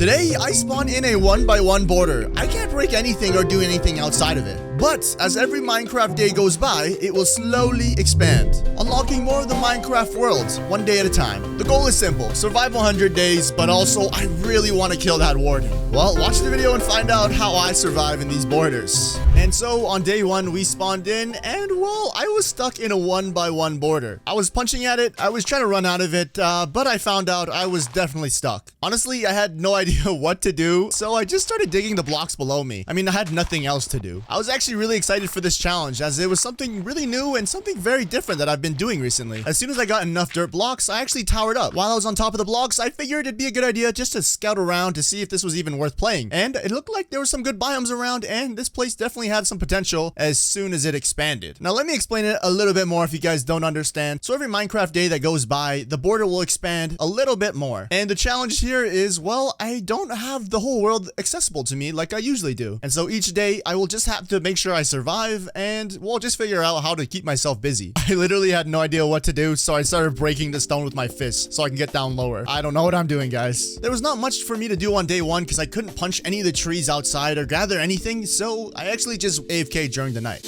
Today, I spawn in a 1x1 border. I can't break anything or do anything outside of it. But as every Minecraft day goes by, it will slowly expand, unlocking more of the Minecraft worlds, one day at a time. The goal is simple, survive 100 days, but also I really want to kill that warden. Well, watch the video and find out how I survive in these borders. And so on day 1, we spawned in, and well, I was stuck in a 1x1 border. I was punching at it, I was trying to run out of it, but I found out I was definitely stuck. Honestly, I had no idea what to do, so I just started digging the blocks below me. I mean, I had nothing else to do. I was actually really excited for this challenge, as it was something really new and something very different that I've been doing recently. As soon as I got enough dirt blocks, I actually towered up. While I was on top of the blocks, I figured it'd be a good idea just to scout around to see if this was even worth playing. And it looked like there were some good biomes around, and this place definitely had some potential as soon as it expanded. Now let me explain it a little bit more if you guys don't understand. So every Minecraft day that goes by, the border will expand a little bit more. And the challenge here is, well, I don't have the whole world accessible to me like I usually do. And so each day I will just have to make sure I survive and, well, just figure out how to keep myself busy. I literally had no idea what to do, so I started breaking the stone with my fists so I can get down lower. I don't know what I'm doing, guys. There was not much for me to do on day 1 because I couldn't punch any of the trees outside or gather anything, so I actually just AFK during the night.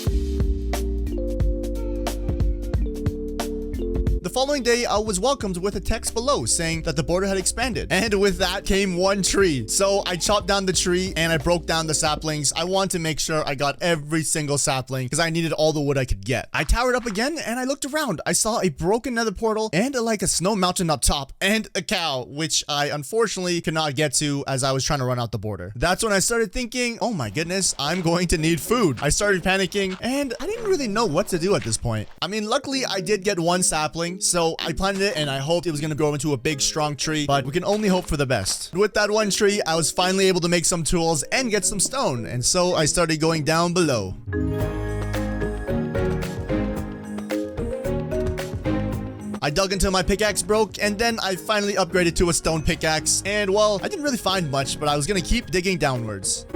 The following day, I was welcomed with a text below saying that the border had expanded. And with that came one tree. So I chopped down the tree and I broke down the saplings. I wanted to make sure I got every single sapling because I needed all the wood I could get. I towered up again and I looked around. I saw a broken nether portal and like a snow mountain up top and a cow, which I unfortunately could not get to as I was trying to run out the border. That's when I started thinking, oh my goodness, I'm going to need food. I started panicking and I didn't really know what to do at this point. I mean, luckily I did get one sapling. So I planted it and I hoped it was going to grow into a big strong tree, but we can only hope for the best. With that one tree, I was finally able to make some tools and get some stone, and so I started going down below. I dug until my pickaxe broke, and then I finally upgraded to a stone pickaxe, and well, I didn't really find much, but I was going to keep digging downwards.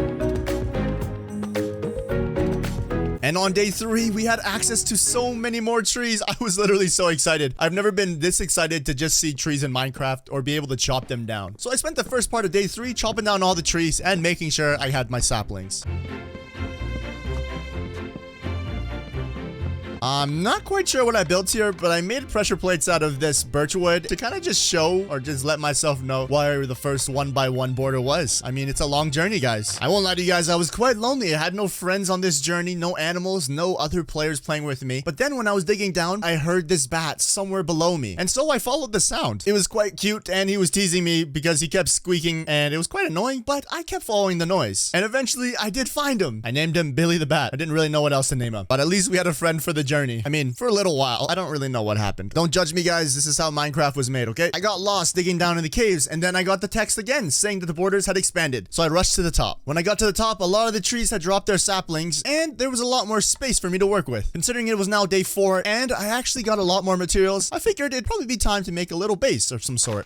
And on day 3, we had access to so many more trees. I was literally so excited. I've never been this excited to just see trees in Minecraft or be able to chop them down. So I spent the first part of day 3 chopping down all the trees and making sure I had my saplings. I'm not quite sure what I built here, but I made pressure plates out of this birch wood to kind of just show or just let myself know where the first 1x1 border was. I mean, it's a long journey, guys. I won't lie to you guys, I was quite lonely. I had no friends on this journey, no animals, no other players playing with me. But then when I was digging down, I heard this bat somewhere below me. And so I followed the sound. It was quite cute and he was teasing me because he kept squeaking and it was quite annoying, but I kept following the noise. And eventually I did find him. I named him Billy the Bat. I didn't really know what else to name him, but at least we had a friend for the journey. I mean, for a little while. I don't really know what happened. Don't judge me, guys. This is how Minecraft was made, okay? I got lost digging down in the caves, and then I got the text again saying that the borders had expanded. So I rushed to the top. When I got to the top, a lot of the trees had dropped their saplings, and there was a lot more space for me to work with. Considering it was now day 4, and I actually got a lot more materials, I figured it'd probably be time to make a little base of some sort.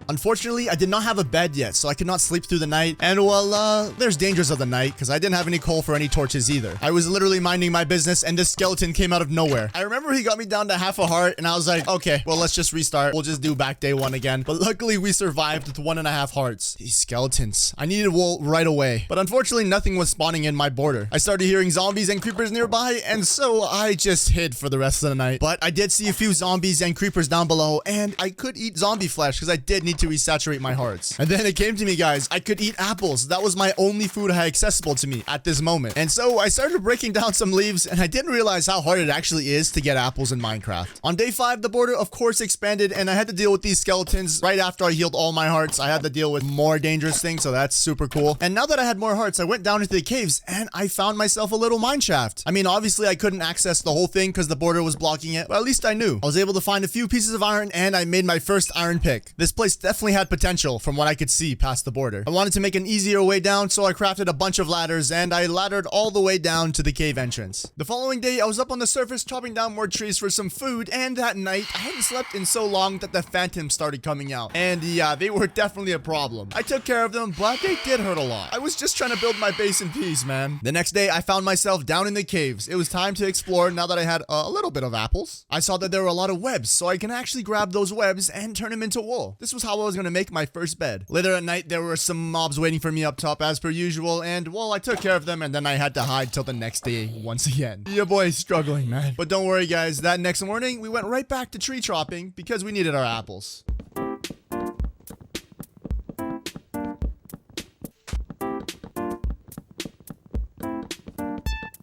Unfortunately, I did not have a bed yet, so I could not sleep through the night. And well, there's dangers of the night, because I didn't have any coal for any torches either. I was literally minding my business, and this skeleton came out of nowhere. I remember he got me down to half a heart, and I was like, okay, well, let's just restart. We'll just do back day 1 again. But luckily, we survived with 1.5 hearts. These skeletons. I needed wool right away. But unfortunately, nothing was spawning in my border. I started hearing zombies and creepers nearby, and so I just hid for the rest of the night. But I did see a few zombies and creepers down below, and I could eat zombie flesh, because I did need to resaturate my hearts. And then it came to me, guys. I could eat apples. That was my only food I had accessible to me at this moment. And so I started breaking down some leaves, and I didn't realize how hard it actually is to get apples in Minecraft. On day 5, the border of course expanded, and I had to deal with these skeletons. Right after I healed all my hearts, I had to deal with more dangerous things, so that's super cool. And now that I had more hearts, I went down into the caves, and I found myself a little mine shaft. I mean, obviously I couldn't access the whole thing because the border was blocking it, but at least I knew. I was able to find a few pieces of iron, and I made my first iron pick. This place definitely had potential from what I could see past the border. I wanted to make an easier way down, so I crafted a bunch of ladders and I laddered all the way down to the cave entrance. The following day, I was up on the surface chopping down more trees for some food, and that night, I hadn't slept in so long that the phantoms started coming out. And yeah, they were definitely a problem. I took care of them, but they did hurt a lot. I was just trying to build my base in peace, man. The next day, I found myself down in the caves. It was time to explore now that I had a little bit of apples. I saw that there were a lot of webs, so I can actually grab those webs and turn them into wool. This was how I was going to make my first bed. Later at night, there were some mobs waiting for me up top as per usual, and well, I took care of them and then I had to hide till the next day once again. Your boy's struggling, man. But don't worry, guys. That next morning, we went right back to tree chopping because we needed our apples.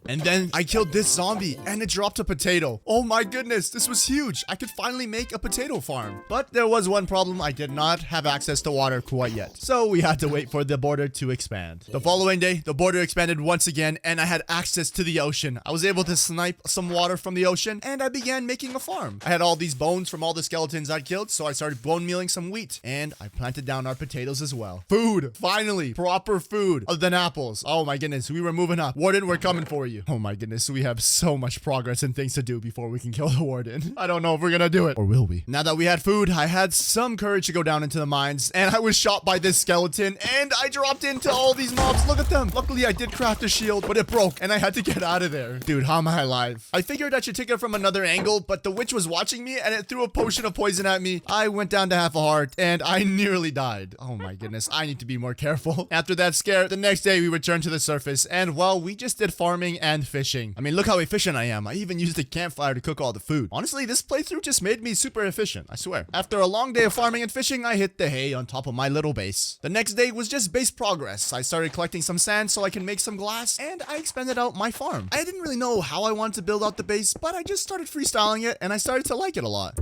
And then I killed this zombie and it dropped a potato. Oh my goodness, this was huge. I could finally make a potato farm. But there was one problem. I did not have access to water quite yet. So we had to wait for the border to expand. The following day, the border expanded once again and I had access to the ocean. I was able to snipe some water from the ocean and I began making a farm. I had all these bones from all the skeletons I'd killed, so I started bone mealing some wheat and I planted down our potatoes as well. Food, finally, proper food other than apples. Oh my goodness, we were moving up. Warden, we're coming for you. Oh my goodness, we have so much progress and things to do before we can kill the warden. I don't know if we're gonna do it. Or will we? Now that we had food, I had some courage to go down into the mines, and I was shot by this skeleton, and I dropped into all these mobs. Look at them. Luckily, I did craft a shield, but it broke, and I had to get out of there. Dude, how am I alive? I figured I should take it from another angle, but the witch was watching me, and it threw a potion of poison at me. I went down to half a heart, and I nearly died. Oh my goodness, I need to be more careful. After that scare, the next day we returned to the surface, and well, we just did farming and fishing. I mean, look how efficient I am. I even used a campfire to cook all the food. Honestly, this playthrough just made me super efficient, I swear. After a long day of farming and fishing, I hit the hay on top of my little base. The next day was just base progress. I started collecting some sand so I can make some glass, and I expanded out my farm. I didn't really know how I wanted to build out the base, but I just started freestyling it, and I started to like it a lot.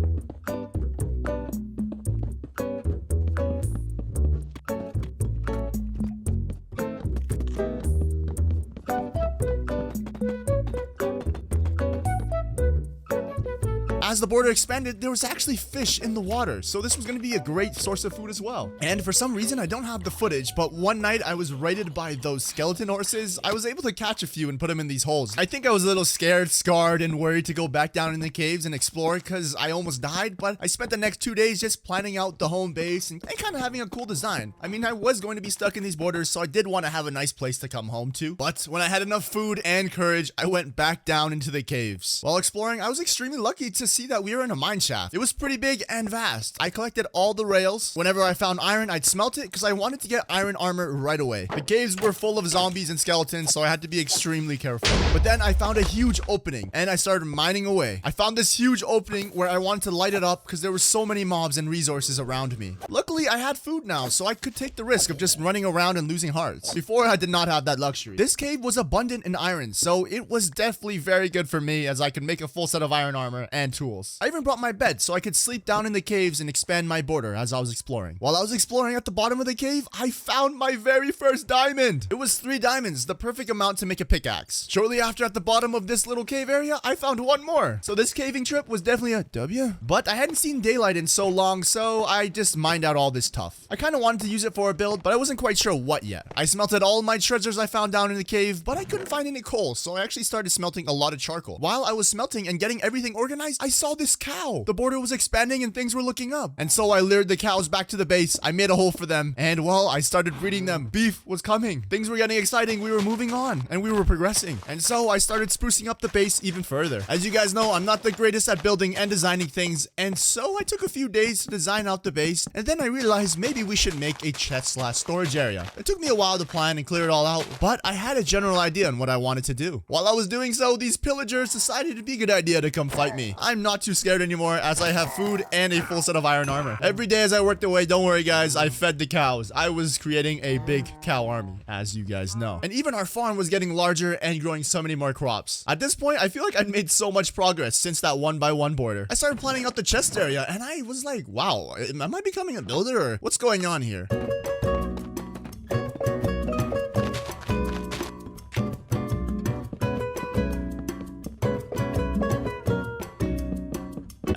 As the border expanded, there was actually fish in the water, so this was going to be a great source of food as well. And for some reason, I don't have the footage, but one night I was raided by those skeleton horses. I was able to catch a few and put them in these holes. I think I was a little scared, scarred, and worried to go back down in the caves and explore because I almost died, but I spent the next 2 days just planning out the home base and kind of having a cool design. I mean, I was going to be stuck in these borders, so I did want to have a nice place to come home to. But when I had enough food and courage, I went back down into the caves. While exploring, I was extremely lucky to see that we were in a mine shaft. It was pretty big and vast. I collected all the rails. Whenever I found iron, I'd smelt it because I wanted to get iron armor right away. The caves were full of zombies and skeletons, so I had to be extremely careful. But then I found a huge opening and I started mining away. I found this huge opening where I wanted to light it up because there were so many mobs and resources around me. Luckily, I had food now, so I could take the risk of just running around and losing hearts. Before, I did not have that luxury. This cave was abundant in iron, so it was definitely very good for me as I could make a full set of iron armor and tools. I even brought my bed so I could sleep down in the caves and expand my border as I was exploring. While I was exploring at the bottom of the cave, I found my very first diamond. It was 3 diamonds, the perfect amount to make a pickaxe. Shortly after, at the bottom of this little cave area, I found one more. So this caving trip was definitely a W. But I hadn't seen daylight in so long, so I just mined out all this stuff. I kind of wanted to use it for a build, but I wasn't quite sure what yet. I smelted all my treasures I found down in the cave, but I couldn't find any coal, so I actually started smelting a lot of charcoal. While I was smelting and getting everything organized, I saw this cow. The border was expanding and things were looking up. And so I lured the cows back to the base. I made a hole for them. And well, I started breeding them. Beef was coming. Things were getting exciting. We were moving on and we were progressing. And so I started sprucing up the base even further. As you guys know, I'm not the greatest at building and designing things. And so I took a few days to design out the base. And then I realized maybe we should make a chest/storage area. It took me a while to plan and clear it all out, but I had a general idea on what I wanted to do. While I was doing so, these pillagers decided it'd be a good idea to come fight me. I'm not too scared anymore as I have food and a full set of iron armor. Every day as I worked away, don't worry guys, I fed the cows. I was creating a big cow army, as you guys know. And even our farm was getting larger and growing so many more crops. At this point, I feel like I'd made so much progress since that 1x1 border. I started planning out the chest area and I was like, wow, am I becoming a builder or what's going on here?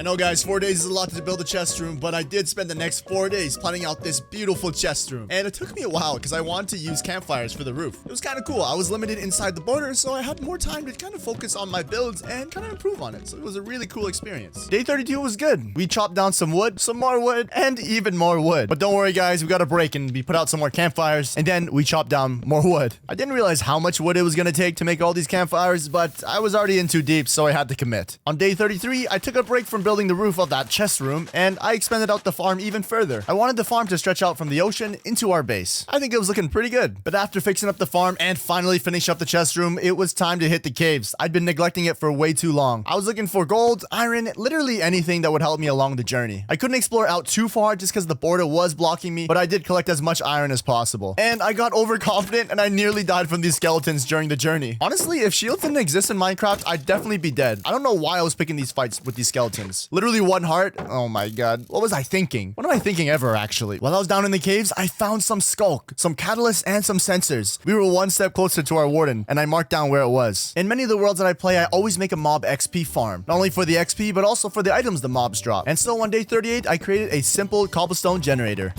I know, guys, 4 days is a lot to build a chest room, but I did spend the next 4 days planning out this beautiful chest room. And it took me a while because I wanted to use campfires for the roof. It was kind of cool. I was limited inside the border, so I had more time to kind of focus on my builds and kind of improve on it. So it was a really cool experience. Day 32 was good. We chopped down some wood, some more wood, and even more wood. But don't worry, guys, we got a break and we put out some more campfires, and then we chopped down more wood. I didn't realize how much wood it was going to take to make all these campfires, but I was already in too deep, so I had to commit. On day 33, I took a break from building the roof of that chest room, and I expanded out the farm even further. I wanted the farm to stretch out from the ocean into our base. I think it was looking pretty good. But after fixing up the farm and finally finish up the chest room, it was time to hit the caves. I'd been neglecting it for way too long. I was looking for gold, iron, literally anything that would help me along the journey. I couldn't explore out too far just because the border was blocking me, but I did collect as much iron as possible. And I got overconfident and I nearly died from these skeletons during the journey. Honestly, if shields didn't exist in Minecraft, I'd definitely be dead. I don't know why I was picking these fights with these skeletons. Literally one heart. Oh my god. What was I thinking? What am I thinking ever, actually? While I was down in the caves, I found some skulk, some catalysts, and some sensors. We were one step closer to our warden, and I marked down where it was. In many of the worlds that I play, I always make a mob XP farm. Not only for the XP, but also for the items the mobs drop. And so on day 38, I created a simple cobblestone generator.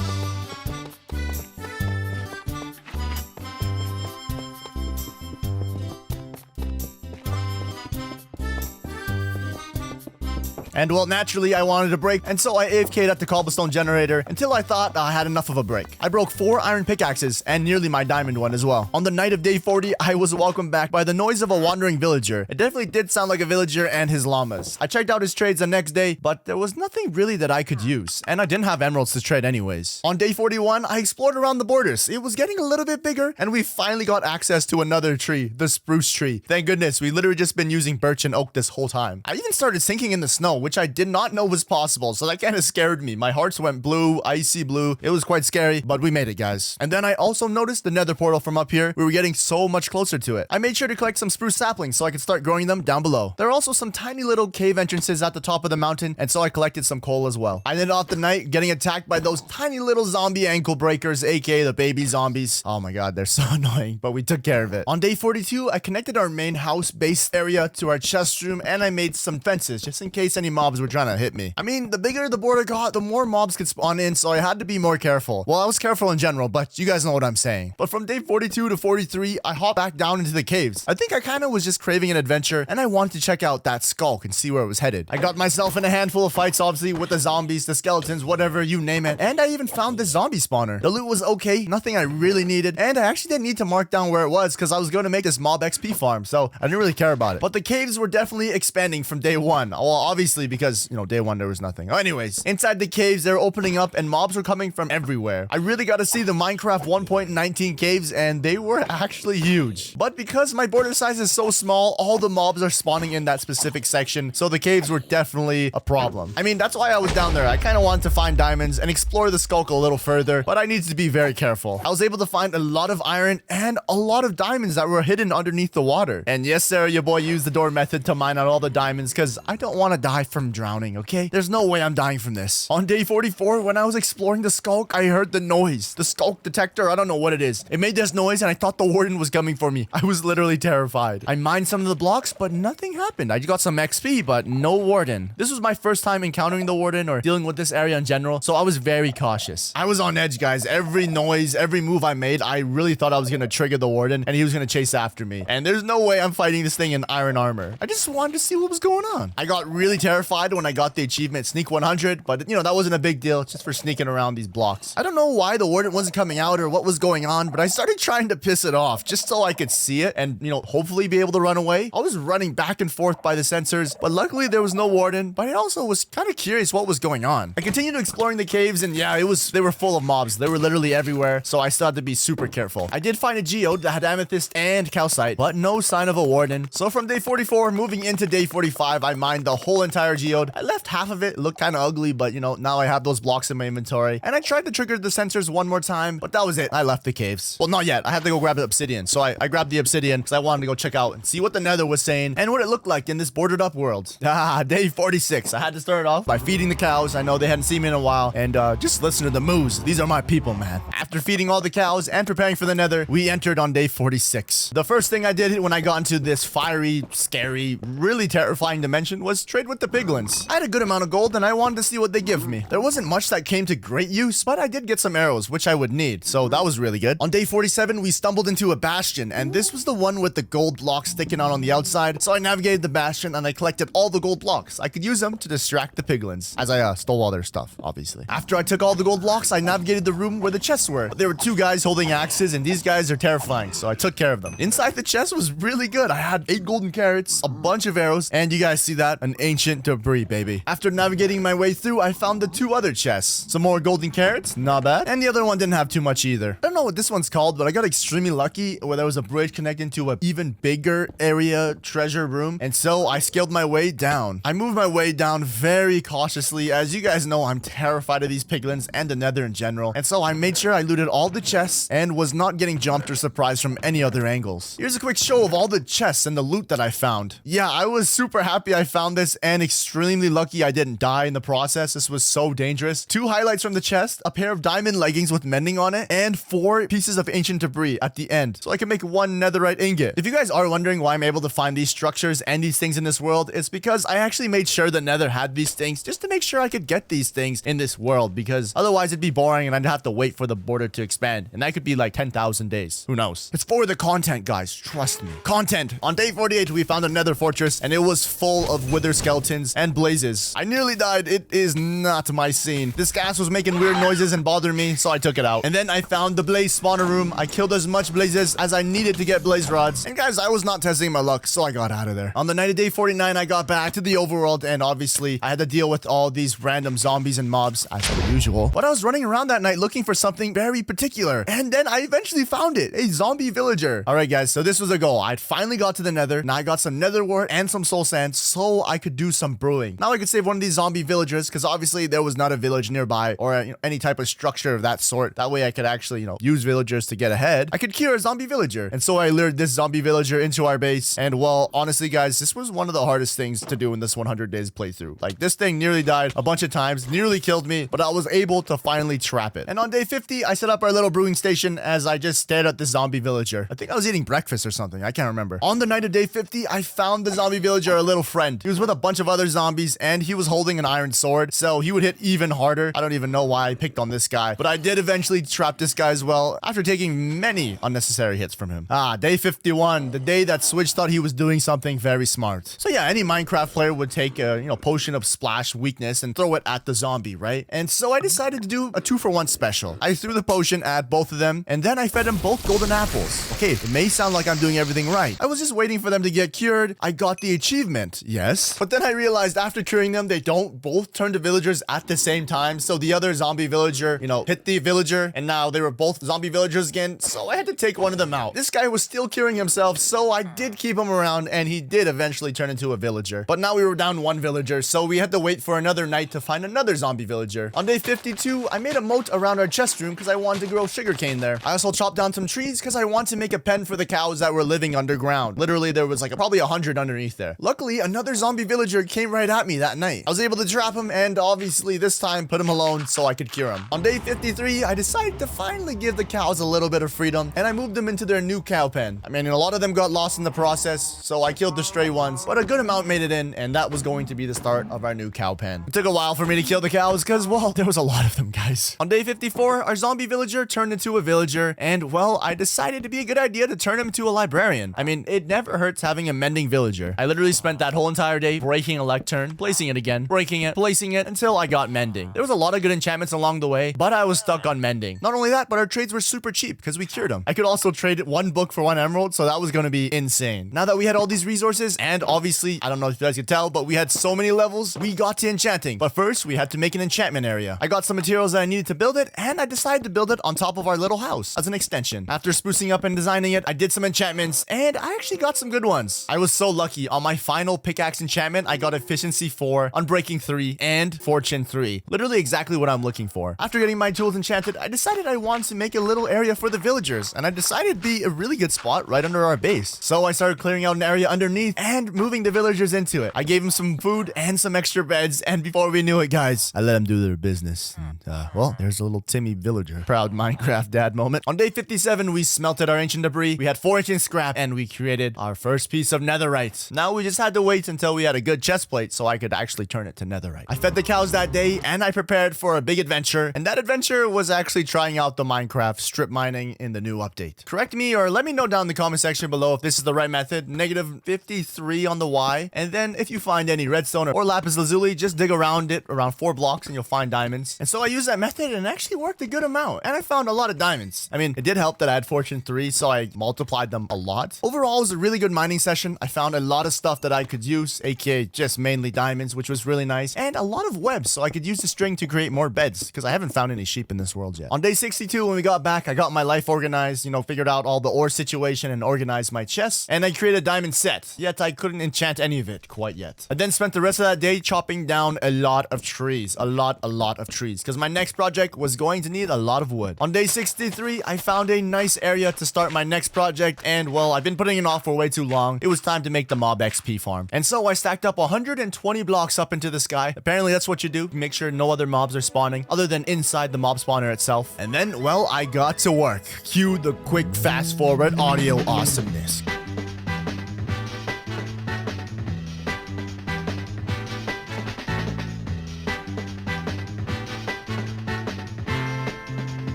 And well, naturally, I wanted a break, and so I AFK'd at the cobblestone generator until I thought I had enough of a break. I broke 4 iron pickaxes and nearly my diamond one as well. On the night of day 40, I was welcomed back by the noise of a wandering villager. It definitely did sound like a villager and his llamas. I checked out his trades the next day, but there was nothing really that I could use, and I didn't have emeralds to trade anyways. On day 41, I explored around the borders. It was getting a little bit bigger, and we finally got access to another tree, the spruce tree. Thank goodness, we literally just been using birch and oak this whole time. I even started sinking in the snow, which I did not know was possible, so that kind of scared me. My hearts went blue, icy blue. It was quite scary, but we made it, guys. And then I also noticed the nether portal from up here. We were getting so much closer to it. I made sure to collect some spruce saplings so I could start growing them down below. There are also some tiny little cave entrances at the top of the mountain, and so I collected some coal as well. I ended off the night getting attacked by those tiny little zombie ankle breakers, aka the baby zombies. Oh my god, they're so annoying, but we took care of it. On day 42, I connected our main house base area to our chest room, and I made some fences just in case any mobs were trying to hit me. I mean, the bigger the border got, the more mobs could spawn in, so I had to be more careful. Well, I was careful in general, but you guys know what I'm saying. But from day 42 to 43, I hopped back down into the caves. I think I kind of was just craving an adventure, and I wanted to check out that skulk and see where it was headed. I got myself in a handful of fights, obviously, with the zombies, the skeletons, whatever, you name it. And I even found the zombie spawner. The loot was okay, nothing I really needed, and I actually didn't need to mark down where it was because I was going to make this mob XP farm, so I didn't really care about it. But the caves were definitely expanding from day 1. Well, obviously, because, you know, day 1 there was nothing. Anyways, inside the caves, they're opening up and mobs were coming from everywhere. I really got to see the Minecraft 1.19 caves, and they were actually huge. But because my border size is so small, all the mobs are spawning in that specific section, so the caves were definitely a problem. I mean, that's why I was down there. I kind of wanted to find diamonds and explore the skulk a little further, but I needed to be very careful. I was able to find a lot of iron and a lot of diamonds that were hidden underneath the water. And yes, sir, your boy used the door method to mine out all the diamonds because I don't want to die from drowning, okay? There's no way I'm dying from this. On day 44, when I was exploring the skulk, I heard the noise. The skulk detector, I don't know what it is. It made this noise and I thought the warden was coming for me. I was literally terrified. I mined some of the blocks, but nothing happened. I got some XP, but no warden. This was my first time encountering the warden or dealing with this area in general, so I was very cautious. I was on edge, guys. Every noise, every move I made, I really thought I was gonna trigger the warden and he was gonna chase after me. And there's no way I'm fighting this thing in iron armor. I just wanted to see what was going on. I got really terrified when I got the achievement Sneak 100, but you know, that wasn't a big deal. It's just for sneaking around these blocks. I don't know why the warden wasn't coming out or what was going on, but I started trying to piss it off just so I could see it and, you know, hopefully be able to run away. I was running back and forth by the sensors, but luckily there was no warden, but I also was kind of curious what was going on. I continued exploring the caves and yeah, they were full of mobs. They were literally everywhere, so I still had to be super careful. I did find a geode that had amethyst and calcite, but no sign of a warden. So from day 44, moving into day 45, I mined the whole entire geode. I left half of it. It looked kind of ugly, but you know, now I have those blocks in my inventory. And I tried to trigger the sensors one more time, but that was it. I left the caves. Well, not yet. I had to go grab the obsidian. So I grabbed the obsidian because I wanted to go check out and see what the nether was saying and what it looked like in this boarded up world. Day 46. I had to start off by feeding the cows. I know they hadn't seen me in a while. And just listen to the moos. These are my people, man. After feeding all the cows and preparing for the nether, we entered on day 46. The first thing I did when I got into this fiery, scary, really terrifying dimension was trade with the piglins. I had a good amount of gold and I wanted to see what they give me. There wasn't much that came to great use, but I did get some arrows, which I would need, so that was really good. On day 47, we stumbled into a bastion, and this was the one with the gold blocks sticking out on the outside, so I navigated the bastion and I collected all the gold blocks. I could use them to distract the piglins, as I stole all their stuff, obviously. After I took all the gold blocks, I navigated the room where the chests were. There were two guys holding axes, and these guys are terrifying, so I took care of them. Inside the chest was really good. I had 8 golden carrots, a bunch of arrows, and you guys see that? An ancient debris, baby. After navigating my way through, I found the 2 other chests. Some more golden carrots, not bad. And the other one didn't have too much either. I don't know what this one's called, but I got extremely lucky where there was a bridge connecting to an even bigger area treasure room. And so I scaled my way down. I moved my way down very cautiously. As you guys know, I'm terrified of these piglins and the nether in general. And so I made sure I looted all the chests and was not getting jumped or surprised from any other angles. Here's a quick show of all the chests and the loot that I found. Yeah, I was super happy I found this and extremely lucky I didn't die in the process. This was so dangerous. 2 highlights from the chest, a pair of diamond leggings with mending on it, and 4 pieces of ancient debris at the end, so I can make 1 netherite ingot. If you guys are wondering why I'm able to find these structures and these things in this world, it's because I actually made sure the nether had these things just to make sure I could get these things in this world, because otherwise it'd be boring and I'd have to wait for the border to expand, and that could be like 10,000 days. Who knows? It's for the content, guys. Trust me. Content. On day 48, we found a nether fortress, and it was full of wither skeletons and blazes. I nearly died. It is not my scene. This gas was making weird noises and bothering me, so I took it out. And then I found the blaze spawner room. I killed as much blazes as I needed to get blaze rods. And guys, I was not testing my luck, so I got out of there. On the night of day 49, I got back to the overworld, and obviously I had to deal with all these random zombies and mobs as per usual. But I was running around that night looking for something very particular, and then I eventually found it. A zombie villager. All right, guys, so this was a goal. I finally got to the nether. Now I got some nether wart and some soul sand so I could do some brewing. Now I could save one of these zombie villagers, because obviously there was not a village nearby or any type of structure of that sort. That way I could actually, use villagers to get ahead. I could cure a zombie villager. And so I lured this zombie villager into our base. And well, honestly, guys, this was one of the hardest things to do in this 100 days playthrough. Like, this thing nearly died a bunch of times, nearly killed me, but I was able to finally trap it. And on day 50, I set up our little brewing station as I just stared at this zombie villager. I think I was eating breakfast or something. I can't remember. On the night of day 50, I found the zombie villager a little friend. He was with a bunch of other zombies, and he was holding an iron sword, so he would hit even harder. I don't even know why I picked on this guy, but I did eventually trap this guy as well after taking many unnecessary hits from him. Day 51, the day that Swidge thought he was doing something very smart. So yeah, any Minecraft player would take a, potion of splash weakness and throw it at the zombie, right? And so I decided to do a 2-for-1 special. I threw the potion at both of them, and then I fed them both golden apples. Okay, it may sound like I'm doing everything right. I was just waiting for them to get cured. I got the achievement, yes. But then I realized after curing them, they don't both turn to villagers at the same time. So the other zombie villager, hit the villager, and now they were both zombie villagers again. So I had to take one of them out. This guy was still curing himself, so I did keep him around, and he did eventually turn into a villager. But now we were down 1 villager, so we had to wait for another night to find another zombie villager. On day 52, I made a moat around our chest room because I wanted to grow sugarcane there. I also chopped down some trees because I wanted to make a pen for the cows that were living underground. Literally, there was probably 100 underneath there. Luckily, another zombie villager came right at me that night. I was able to trap him and obviously this time put him alone so I could cure him. On day 53, I decided to finally give the cows a little bit of freedom, and I moved them into their new cow pen. I mean, a lot of them got lost in the process, so I killed the stray ones, but a good amount made it in, and that was going to be the start of our new cow pen. It took a while for me to kill the cows because, well, there was a lot of them, guys. On day 54, our zombie villager turned into a villager, and, well, I decided to be a good idea to turn him into a librarian. I mean, it never hurts having a mending villager. I literally spent that whole entire day breaking a lectern, placing it again, breaking it, placing it, until I got mending. There was a lot of good enchantments along the way, but I was stuck on mending. Not only that, but our trades were super cheap because we cured them. I could also trade 1 book for 1 emerald, so that was going to be insane. Now that we had all these resources, and obviously, I don't know if you guys could tell, but we had so many levels, we got to enchanting. But first, we had to make an enchantment area. I got some materials that I needed to build it, and I decided to build it on top of our little house as an extension. After sprucing up and designing it, I did some enchantments, and I actually got some good ones. I was so lucky. On my final pickaxe enchantment, I got efficiency 4, unbreaking 3, and fortune 3. Literally exactly what I'm looking for. After getting my tools enchanted, I decided I wanted to make a little area for the villagers, and I decided it'd be a really good spot right under our base. So I started clearing out an area underneath and moving the villagers into it. I gave them some food and some extra beds, and before we knew it, guys, I let them do their business. And, well, there's a little Timmy villager. Proud Minecraft dad moment. On day 57, we smelted our ancient debris. We had 4 ancient scrap, and we created our first piece of netherite. Now we just had to wait until we had a good chest chest plate so I could actually turn it to netherite. I fed the cows that day and I prepared for a big adventure, and that adventure was actually trying out the Minecraft strip mining in the new update. Correct me or let me know down in the comment section below if this is the right method. -53 on the Y, and then if you find any redstone or lapis lazuli, just dig around it around 4 blocks and you'll find diamonds. And so I used that method and it actually worked a good amount, and I found a lot of diamonds. I mean, it did help that I had fortune 3, so I multiplied them a lot. Overall, it was a really good mining session. I found a lot of stuff that I could use, aka just mainly diamonds, which was really nice, and a lot of webs, so I could use the string to create more beds, because I haven't found any sheep in this world yet. On day 62, when we got back, I got my life organized, figured out all the ore situation and organized my chests, and I created a diamond set, yet I couldn't enchant any of it quite yet. I then spent the rest of that day chopping down a lot of trees, a lot of trees, because my next project was going to need a lot of wood. On day 63, I found a nice area to start my next project, and well, I've been putting it off for way too long. It was time to make the mob XP farm. And so I stacked up 120 blocks up into the sky. Apparently that's what you do. Make sure no other mobs are spawning other than inside the mob spawner itself. And then, well, I got to work. Cue the quick fast forward audio awesomeness.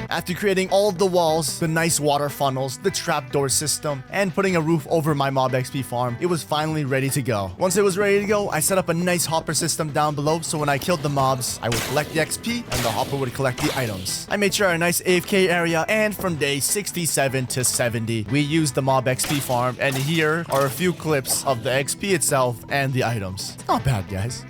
After creating all of the walls, the nice water funnels, the trapdoor system, and putting a roof over my mob XP farm, it was finally ready to go. Once it was ready to go, I set up a nice hopper system down below, so when I killed the mobs, I would collect the XP and the hopper would collect the items. I made sure a nice AFK area, and from day 67 to 70, we used the mob XP farm, and here are a few clips of the XP itself and the items. Not bad, guys.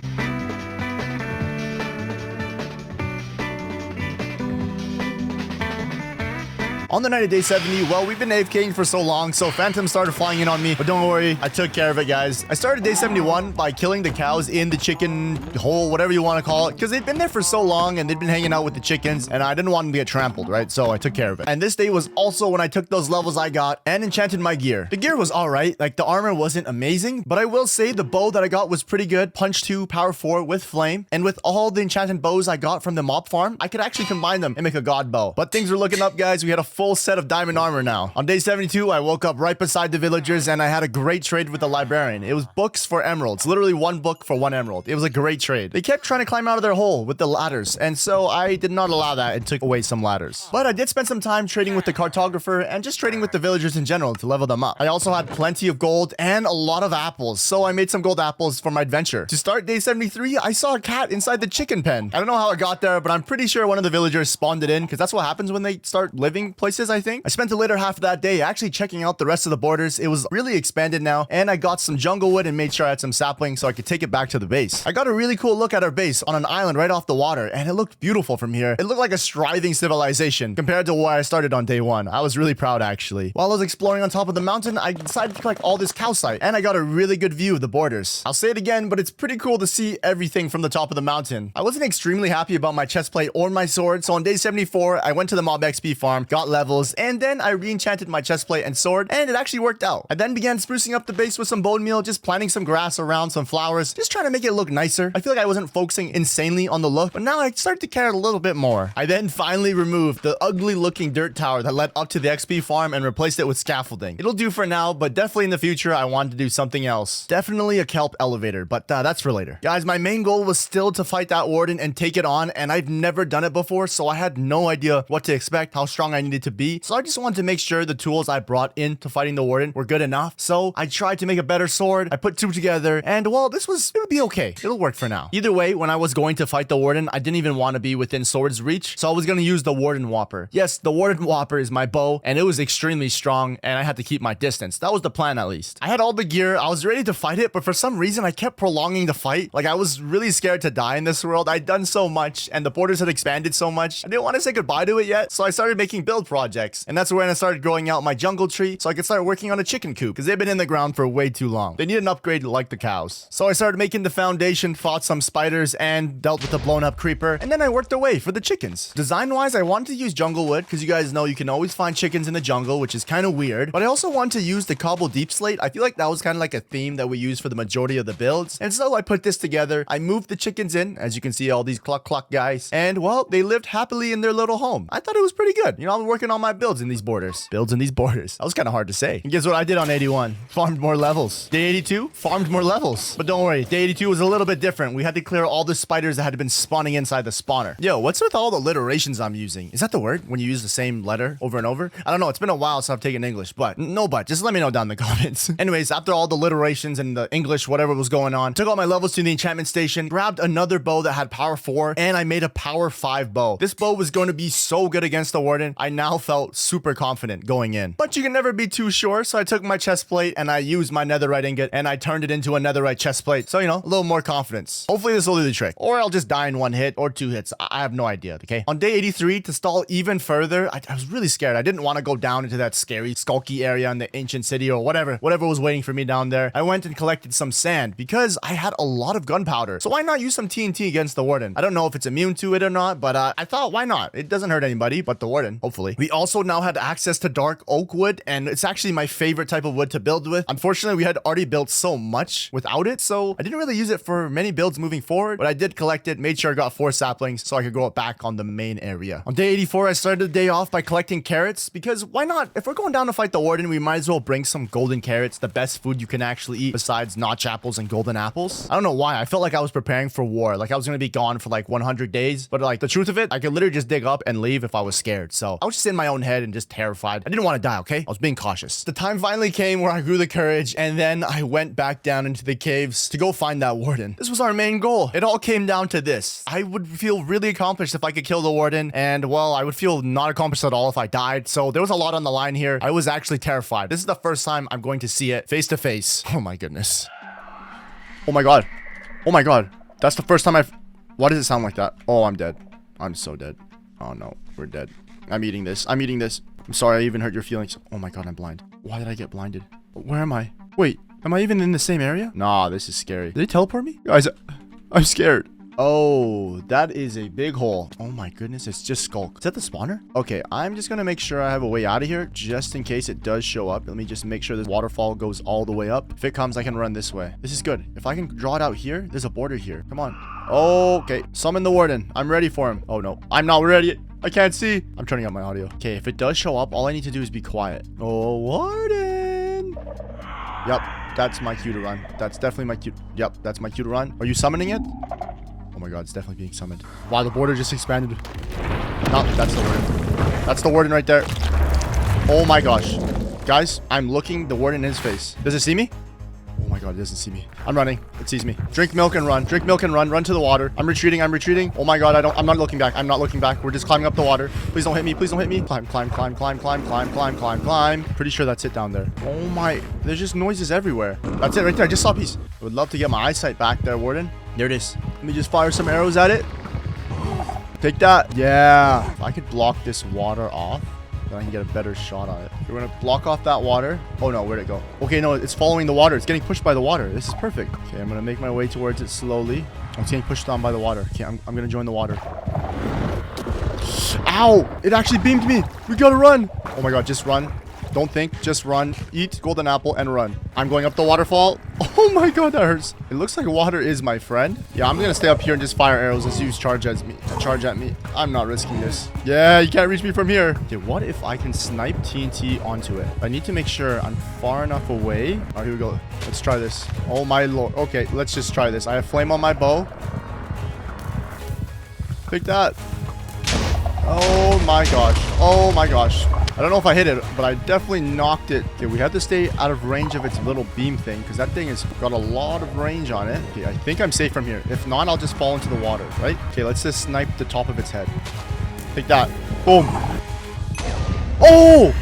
On the night of day 70, well, we've been AFKing for so long, so phantoms started flying in on me, but don't worry, I took care of it, guys. I started day 71 by killing the cows in the chicken hole, whatever you want to call it, because they've been there for so long and they've been hanging out with the chickens, and I didn't want them to get trampled, right? So I took care of it. And this day was also when I took those levels I got and enchanted my gear. The gear was alright, like the armor wasn't amazing, but I will say the bow that I got was pretty good. Punch 2, power 4 with flame, and with all the enchanted bows I got from the mob farm, I could actually combine them and make a god bow. But things are looking up, guys. We had a full set of diamond armor now. On day 72, I woke up right beside the villagers and I had a great trade with the librarian. It was books for emeralds, literally 1 book for 1 emerald. It was a great trade. They kept trying to climb out of their hole with the ladders, and so I did not allow that and took away some ladders. But I did spend some time trading with the cartographer and just trading with the villagers in general to level them up. I also had plenty of gold and a lot of apples, so I made some gold apples for my adventure. To start day 73, I saw a cat inside the chicken pen. I don't know how it got there, but I'm pretty sure one of the villagers spawned it in, because that's what happens when they start living places, I think. I spent the later half of that day actually checking out the rest of the borders. It was really expanded now, and I got some jungle wood and made sure I had some saplings so I could take it back to the base. I got a really cool look at our base on an island right off the water, and it looked beautiful from here. It looked like a striving civilization compared to where I started on day 1. I was really proud, actually. While I was exploring on top of the mountain, I decided to collect all this calcite, and I got a really good view of the borders. I'll say it again, but it's pretty cool to see everything from the top of the mountain. I wasn't extremely happy about my chest plate or my sword, so on day 74, I went to the mob XP farm, got levels, and then I re-enchanted my chest plate and sword, and it actually worked out. I then began sprucing up the base with some bone meal, just planting some grass around, some flowers, just trying to make it look nicer. I feel like I wasn't focusing insanely on the look, but now I started to care a little bit more. I then finally removed the ugly looking dirt tower that led up to the XP farm and replaced it with scaffolding. It'll do for now, but definitely in the future, I wanted to do something else. Definitely a kelp elevator, but that's for later. Guys, my main goal was still to fight that warden and take it on, and I've never done it before, so I had no idea what to expect, how strong I needed to be. So I just wanted to make sure the tools I brought into fighting the warden were good enough. So I tried to make a better sword. I put 2 together, and well, it'll be okay. It'll work for now. Either way, when I was going to fight the warden, I didn't even want to be within sword's reach, so I was going to use the warden whopper. Yes, the warden whopper is my bow, and it was extremely strong, and I had to keep my distance. That was the plan, at least. I had all the gear. I was ready to fight it, but for some reason, I kept prolonging the fight. Like, I was really scared to die in this world. I'd done so much, and the borders had expanded so much. I didn't want to say goodbye to it yet, so I started making build projects, and that's when I started growing out my jungle tree so I could start working on a chicken coop, because they've been in the ground for way too long. They need an upgrade like the cows. So I started making the foundation, fought some spiders, and dealt with the blown up creeper, and then I worked away for the chickens. Design wise, I wanted to use jungle wood, because you guys know you can always find chickens in the jungle, which is kind of weird, but I also wanted to use the cobble deep slate. I feel like that was kind of like a theme that we use for the majority of the builds, and so I put this together. I moved the chickens in, as you can see, all these cluck cluck guys, and well, they lived happily in their little home. I thought it was pretty good. I'm working working on my builds in these borders. Builds in these borders. That was kind of hard to say. And guess what I did on 81? Farmed more levels. Day 82, farmed more levels. But don't worry, day 82 was a little bit different. We had to clear all the spiders that had been spawning inside the spawner. Yo, what's with all the alliterations I'm using? Is that the word when you use the same letter over and over? I don't know. It's been a while since I've taken English, but no but. Just let me know down in the comments. Anyways, after all the alliterations and the English, whatever was going on, took all my levels to the enchantment station, grabbed another bow that had power 4, and I made a power 5 bow. This bow was going to be so good against the warden. I now felt super confident going in. But you can never be too sure, so I took my chest plate and I used my netherite ingot and I turned it into a netherite chest plate. So, you know, a little more confidence. Hopefully this will do the trick. Or I'll just die in 1 hit or 2 hits. I have no idea, okay? On day 83, to stall even further, I was really scared. I didn't want to go down into that scary, skulky area in the ancient city or whatever was waiting for me down there. I went and collected some sand because I had a lot of gunpowder. So why not use some TNT against the warden? I don't know if it's immune to it or not, but I thought, why not? It doesn't hurt anybody but the warden, hopefully. We also now had access to dark oak wood, and it's actually my favorite type of wood to build with. Unfortunately, we had already built so much without it, so I didn't really use it for many builds moving forward, but I did collect it, made sure I got 4 saplings so I could grow it back on the main area. On day 84, I started the day off by collecting carrots because why not? If we're going down to fight the warden, we might as well bring some golden carrots, the best food you can actually eat besides notch apples and golden apples. I don't know why. I felt like I was preparing for war. Like I was going to be gone for like 100 days, but like the truth of it, I could literally just dig up and leave if I was scared. So I was just in my own head and just terrified. I didn't want to die, okay? I was being cautious. The time finally came where I grew the courage, and then I went back down into the caves to go find that warden. This was our main goal. It all came down to this. I would feel really accomplished if I could kill the warden, and well, I would feel not accomplished at all if I died. So there was a lot on the line here. I was actually terrified. This is the first time I'm going to see it face to face. Oh my goodness. Oh my god. Oh my god. That's the first time I've... Why does it sound like that? Oh, I'm dead. I'm so dead. Oh no, we're dead. I'm eating this. I'm eating this. I'm sorry I even hurt your feelings. Oh my god, I'm blind. Why did I get blinded? Where am I? Wait, am I even in the same area? Nah, this is scary. Did they teleport me? Guys, I'm scared. Oh, that is a big hole. Oh my goodness, it's just Skulk. Is that the spawner? Okay, I'm just gonna make sure I have a way out of here just in case it does show up. Let me just make sure this waterfall goes all the way up. If it comes, I can run this way. This is good. If I can draw it out here, there's a border here. Come on. Okay, summon the warden. I'm ready for him. Oh no, I'm not ready. I can't see. I'm turning up my audio. Okay, if it does show up, all I need to do is be quiet. Oh, warden. Yep, that's my cue to run. That's definitely my cue. Yep, that's my cue to run. Are you summoning it? Oh my god, it's definitely being summoned. Wow, the border just expanded. No, that's the warden. That's the warden right there. Oh my gosh. Guys, I'm looking the warden in his face. Does it see me? Oh my god, it doesn't see me. I'm running. It sees me. Drink milk and run. Drink milk and run. Run to the water. I'm retreating. I'm retreating. Oh my god, I'm not looking back. I'm not looking back. We're just climbing up the water. Please don't hit me. Please don't hit me. Climb, climb, climb, climb, climb, climb, climb, climb, climb. Pretty sure that's it down there. Oh my, there's just noises everywhere. That's it right there. I just saw a piece. I would love to get my eyesight back there, warden. There it is. Let me just fire some arrows at it. Take that. Yeah. If I could block this water off, then I can get a better shot on it. We're going to block off that water. Oh no, where'd it go? Okay, no, it's following the water. It's getting pushed by the water. This is perfect. Okay, I'm going to make my way towards it slowly. Oh, it's getting pushed on by the water. Okay, I'm going to join the water. Ow! It actually beamed me. We got to run. Oh my god, just run. Don't think, just run, eat golden apple, and run. I'm going up the waterfall. Oh my god, that hurts. It looks like water is my friend. Yeah, I'm gonna stay up here and just fire arrows as you charge at me. I'm not risking this. Yeah, you can't reach me from here. Okay, what if I can snipe TNT onto it? I need to make sure I'm far enough away. All right, here we go. Let's try this. Oh my lord. Okay, let's just try this. I have flame on my bow. Take that. Oh my gosh. Oh my gosh. I don't know if I hit it, but I definitely knocked it. Okay, we have to stay out of range of its little beam thing because that thing has got a lot of range on it. Okay, I think I'm safe from here. If not, I'll just fall into the water, right? Okay, let's just snipe the top of its head. Take that. Boom. Oh!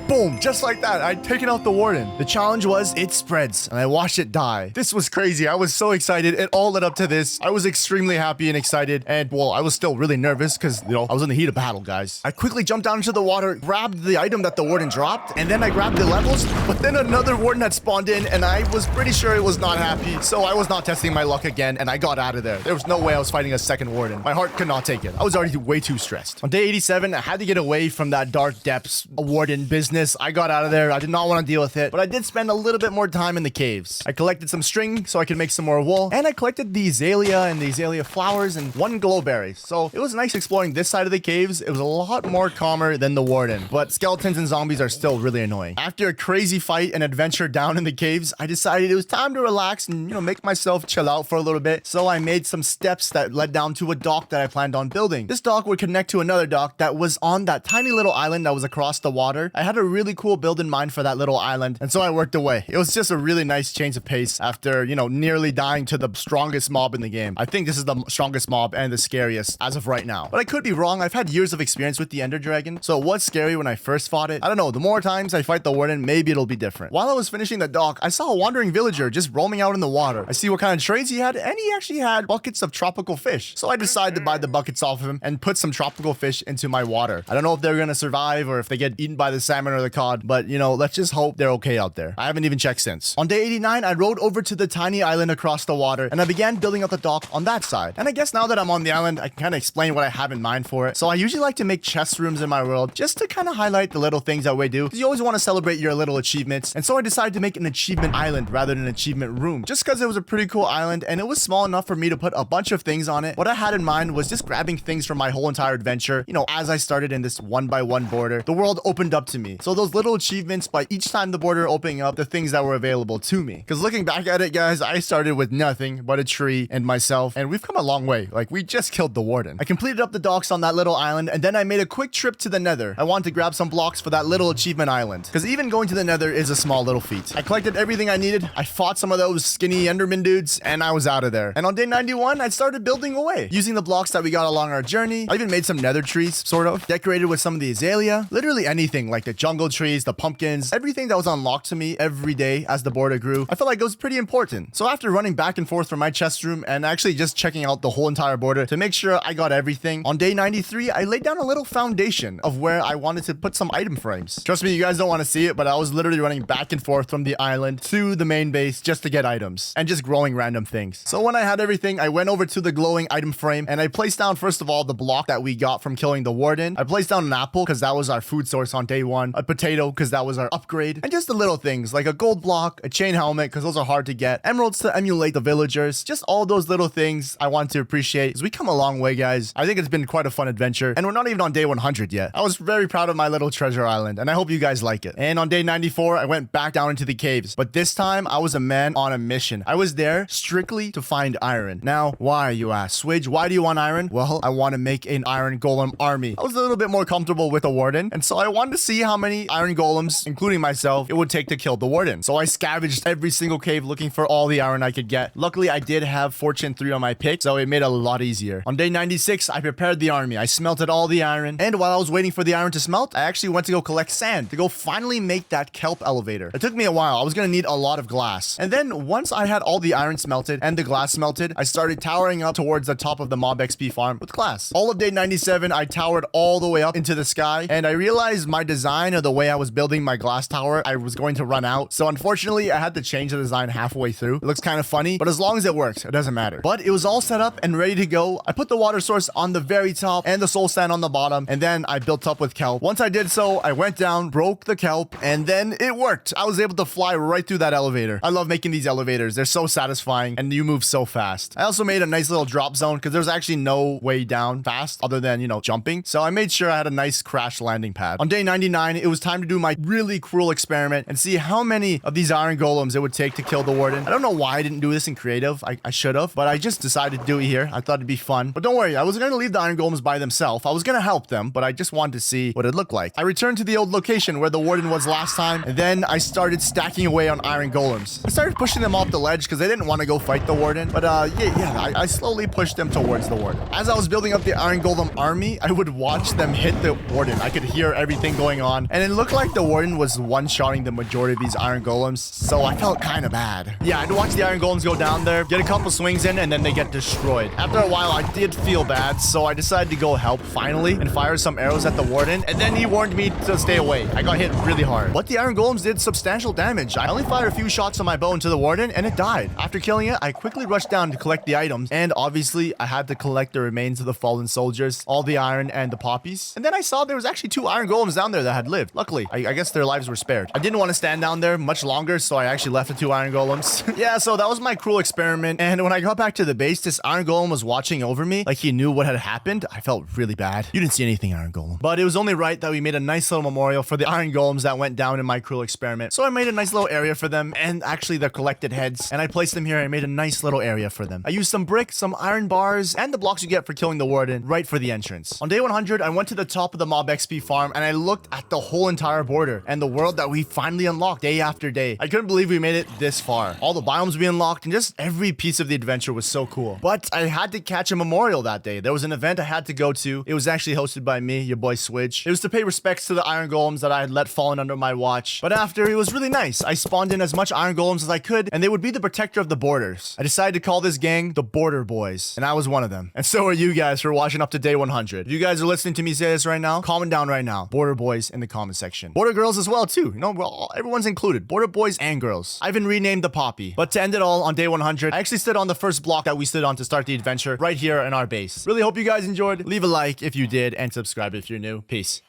Boom, just like that. I'd taken out the warden. The challenge was it spreads, and I watched it die. This was crazy. I was so excited. It all led up to this. I was extremely happy and excited, and well, I was still really nervous because, you know, I was in the heat of battle, guys. I quickly jumped down into the water, grabbed the item that the warden dropped, and then I grabbed the levels, but then another warden had spawned in, and I was pretty sure it was not happy, so I was not testing my luck again, and I got out of there. There was no way I was fighting a second warden. My heart could not take it. I was already way too stressed. On day 87, I had to get away from that dark depths warden business. business. I got out of there. I did not want to deal with it, but I did spend a little bit more time in the caves. I collected some string so I could make some more wool, and I collected the azalea and the azalea flowers and 1 glowberry. So it was nice exploring this side of the caves. It was a lot more calmer than the warden, but skeletons and zombies are still really annoying. After a crazy fight and adventure down in the caves, I decided it was time to relax and, make myself chill out for a little bit. So I made some steps that led down to a dock that I planned on building. This dock would connect to another dock that was on that tiny little island that was across the water. I had a really cool build in mind for that little island, and so I worked away. It was just a really nice change of pace after, nearly dying to the strongest mob in the game. I think this is the strongest mob and the scariest as of right now. But I could be wrong. I've had years of experience with the Ender Dragon, so it was scary when I first fought it. I don't know. The more times I fight the warden, maybe it'll be different. While I was finishing the dock, I saw a wandering villager just roaming out in the water. I see what kind of trades he had, and he actually had buckets of tropical fish. So I decided to buy the buckets off of him and put some tropical fish into my water. I don't know if they're gonna survive or if they get eaten by the salmon or the cod, but let's just hope they're okay out there. I haven't even checked since. On day 89, I rode over to the tiny island across the water, and I began building up the dock on that side. And I guess now that I'm on the island, I can kind of explain what I have in mind for it. So I usually like to make chest rooms in my world just to kind of highlight the little things that we do, because you always want to celebrate your little achievements. And so I decided to make an achievement island rather than an achievement room, just because it was a pretty cool island and it was small enough for me to put a bunch of things on it. What I had in mind was just grabbing things from my whole entire adventure. As I started in this 1x1 border, the world opened up to me. So those little achievements by each time the border opening up, the things that were available to me. Because looking back at it, guys, I started with nothing but a tree and myself, and we've come a long way. Like, we just killed the warden. I completed up the docks on that little island, and then I made a quick trip to the nether. I wanted to grab some blocks for that little achievement island, because even going to the nether is a small little feat. I collected everything I needed. I fought some of those skinny enderman dudes, and I was out of there. And on day 91, I started building away using the blocks that we got along our journey. I even made some nether trees, sort of decorated with some of the azalea, literally anything, like the jungle trees, the pumpkins, everything that was unlocked to me every day as the border grew. I felt like it was pretty important. So after running back and forth from my chest room and actually just checking out the whole entire border to make sure I got everything, on day 93, I laid down a little foundation of where I wanted to put some item frames. Trust me, you guys don't want to see it, but I was literally running back and forth from the island to the main base just to get items and just growing random things. So when I had everything, I went over to the glowing item frame and I placed down, first of all, the block that we got from killing the warden. I placed down an apple because that was our food source on day 1, a potato because that was our upgrade, and just the little things like a gold block, a chain helmet because those are hard to get, emeralds to emulate the villagers, just all those little things I want to appreciate as we come a long way, guys. I think it's been quite a fun adventure, and we're not even on day 100 yet. I was very proud of my little treasure island, and I hope you guys like it. And on day 94, I went back down into the caves, but this time I was a man on a mission. I was there strictly to find iron. Now, why, you ask? Swidge, why do you want iron? Well, I want to make an iron golem army. I was a little bit more comfortable with a warden, and so I wanted to see how many iron golems, including myself, it would take to kill the warden. So I scavenged every single cave looking for all the iron I could get. Luckily, I did have Fortune 3 on my pick, so it made it a lot easier. On day 96, I prepared the army. I smelted all the iron, and while I was waiting for the iron to smelt, I actually went to go collect sand to go finally make that kelp elevator. It took me a while. I was gonna need a lot of glass. And then once I had all the iron smelted and the glass smelted, I started towering up towards the top of the mob XP farm with glass. All of day 97, I towered all the way up into the sky, and I realized my design or the way I was building my glass tower, I was going to run out. So unfortunately, I had to change the design halfway through. It looks kind of funny, but as long as it works, it doesn't matter. But it was all set up and ready to go. I put the water source on the very top and the soul sand on the bottom, and then I built up with kelp. Once I did so, I went down, broke the kelp, and then it worked. I was able to fly right through that elevator. I love making these elevators. They're so satisfying, and you move so fast. I also made a nice little drop zone because there's actually no way down fast other than, jumping. So I made sure I had a nice crash landing pad. On day 99, it was time to do my really cruel experiment and see how many of these iron golems it would take to kill the warden. I don't know why I didn't do this in creative. I should have, but I just decided to do it here. I thought it'd be fun. But don't worry, I wasn't going to leave the iron golems by themselves. I was going to help them, but I just wanted to see what it looked like. I returned to the old location where the warden was last time, and then I started stacking away on iron golems. I started pushing them off the ledge because they didn't want to go fight the warden, but I slowly pushed them towards the warden. As I was building up the iron golem army, I would watch them hit the warden. I could hear everything going on, and it looked like the warden was one-shotting the majority of these iron golems, so I felt kind of bad. Yeah, I'd watch the iron golems go down there, get a couple swings in, and then they get destroyed. After a while, I did feel bad, so I decided to go help finally and fire some arrows at the warden, and then he warned me to stay away. I got hit really hard, but the iron golems did substantial damage. I only fired a few shots on my bow into the warden, and it died. After killing it, I quickly rushed down to collect the items, and obviously, I had to collect the remains of the fallen soldiers, all the iron and the poppies. And then I saw there was actually 2 iron golems down there that had lived. survived. Luckily, I guess their lives were spared. I didn't want to stand down there much longer, so I actually left the 2 iron golems. Yeah, so that was my cruel experiment. And when I got back to the base, this iron golem was watching over me like he knew what had happened. I felt really bad. You didn't see anything, iron golem. But it was only right that we made a nice little memorial for the iron golems that went down in my cruel experiment. So I made a nice little area for them and actually their collected heads. And I placed them here and made a nice little area for them. I used some brick, some iron bars, and the blocks you get for killing the warden right for the entrance. On day 100, I went to the top of the mob XP farm and I looked at the whole entire border and the world that we finally unlocked day after day. I couldn't believe we made it this far. All the biomes we unlocked and just every piece of the adventure was so cool. But I had to catch a memorial that day. There was an event I had to go to. It was actually hosted by me, your boy Swidge. It was to pay respects to the iron golems that I had let fallen under my watch. But after, it was really nice. I spawned in as much iron golems as I could and they would be the protector of the borders. I decided to call this gang the Border Boys, and I was one of them. And so are you guys for watching up to day 100. If you guys are listening to me say this right now, comment down right now. Border Boys in the comment section. Border Girls as well too. You know, well, everyone's included. Border Boys and Girls. I even renamed the Poppy. But to end it all on day 100, I actually stood on the first block that we stood on to start the adventure right here in our base. Really hope you guys enjoyed. Leave a like if you did and subscribe if you're new. Peace.